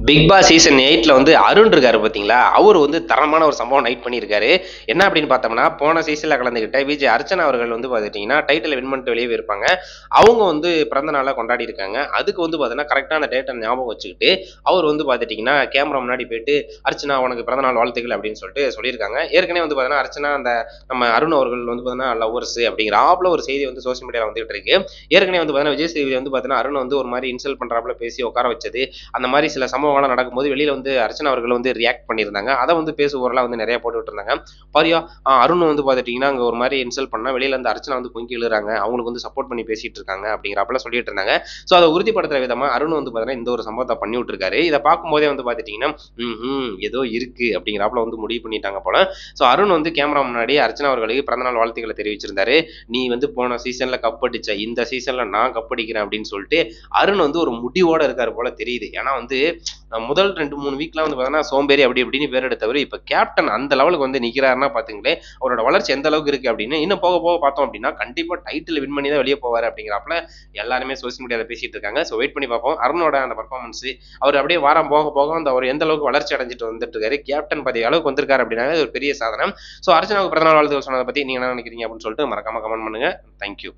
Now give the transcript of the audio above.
Big Boss season 8ல வந்து அருண் இருக்காரு பார்த்தீங்களா? அவரு வந்து தரமான ஒரு சம்பவம் நைட் பண்ணியிருக்காரு. என்ன அப்படின்னு பார்த்தோம்னா, போன சீசன்ல கலந்துக்கிட்ட விஜே அர்ச்சனா அவர்கள் வந்து பார்த்துட்டீங்கன்னா, டைட்டில வின் பண்ணிட்டு வெளியவே இருப்பாங்க. அவங்க வந்து பிறந்த நாள கொண்டாடியிருக்காங்க. அதுக்கு வந்து பார்த்தீங்கன்னா, கரெக்ட்டா அந்த டேட்ட ஞாபகம் வச்சுக்கிட்டு, அவர் வந்து பார்த்துட்டீங்கன்னா, கேமரா முன்னாடி போயிட்டு, "அர்ச்சனா உனக்கு பிறந்த நாள் வாழ்த்துக்கள்" அப்படின்னு சொல்லிட்டு சொல்லியிருக்காங்க. ஏற்கனவே வந்து பார்த்தீங்கன்னா, அர்ச்சனா அந்த நம்ம அருண் அவர்கள் வந்து பார்த்தீங்கன்னா, லவ்வர்ஸ் அப்படிங்கிறாப்ல ஒரு செய்தி வந்து சோசியல் மீடியால வந்துகிட்டு இருக்கு. ஏற்கனவே வந்து பார்த்தீங்கன்னா, விஜய் சேதுபதி வந்து பார்த்தீங்கன்னா, அருண வந்து ஒரு மாரி இன்சல்ட் பண்றாப்ல பேசி உட்கார வச்சது, அந்த மாரி சில சம்பவங்கள்லாம் நடக்கும்போது வெளியில வந்து அர்ச்சனா அவர்கள் வந்து ரியாக்ட் பண்ணியிருந்தாங்க. அத வந்து பேசுபொருளா வந்து நெறைய போட்டுட்டு இருந்தாங்க. பாரியா அருண் வந்து பார்த்துட்டீங்கன்னா, அங்க ஒரு மாரி இன்சல்ட் பண்ணா வெளியில இருந்து அர்ச்சனா வந்து பொங்கி எழுறாங்க. அவங்களுக்கு வந்து சப்போர்ட் பண்ணி பேசிட்டு இருக்காங்க அப்படிங்கிறாப்பலாம் சொல்லிட்டு இருந்தாங்க. ஸோ அத உறுதிப்படுத்துற விதமா அருண் வந்து பார்த்தீங்கன்னா, இந்த ஒரு சம்பவத்த பண்ணி விட்டுருக்காரு. இத பார்க்கும்போதே வந்து பார்த்துட்டீங்கன்னா, ஏதோ இருக்கு அப்படிங்கிறாப்புல வந்து முடிவு பண்ணிட்டாங்க போல. ஸோ அருண் வந்து கேமரா முன்னாடி அர்ச்சனா அவர்களுக்கு பிறந்தநாள் வாழ்த்துக்கள தெரிவிச்சிருந்தாரு. "நீ வந்து போன சீசன்ல கப் அடிச்ச. இந்த சீசன்ல நான் கப் அடிக்கிறேன்" அப்படின்னு சொல்லிட்டு அருண் வந்து ஒரு முடிவோட இருக்காரு போல தெரியுது. ஏன்னா வந்து முதல் 2, 3 வீக்லாம் வந்து பார்த்தீங்கன்னா, சோம்பேறி அப்படி இப்படின்னு பேர் எடுத்தவரு, இப்ப கேப்டன் அந்த லெவலுக்கு வந்து நிக்கிறாருன்னா பாத்துங்களேன், அவரோட வளர்ச்சி எந்த அளவுக்கு இருக்கு அப்படின்னு, இன்னும் போக போக பார்த்தோம் அப்படின்னா, கண்டிப்பா டைட்டில் வின் பண்ணி தான் வெளிய போவாரு அப்படிங்கிறாப்ல எல்லாருமே சோசியல் மீடியால பேசிட்டு இருக்காங்க. ஸோ வெயிட் பண்ணி பார்ப்போம். அருணோட அந்த பெர்ஃபார்மன்ஸ் அவர் அப்படியே வாரம் போக போக அந்த அவர் எந்த அளவுக்கு வளர்ச்சி அடைஞ்சுட்டு வந்துட்டு இருக்காரு, கேப்டன் பதவி அளவுக்கு வந்திருக்காரு அப்படின்னாலே அது ஒரு பெரிய சாதனை. ஸோ அர்ச்சனாவுக்கு பிறந்தநாள் வாழ்த்துக்கள் சொன்னத பத்தி நீங்க என்ன நினைக்கிறீங்க அப்படின்னு சொல்லிட்டு மறக்காம கமெண்ட் பண்ணுங்க. Thank you.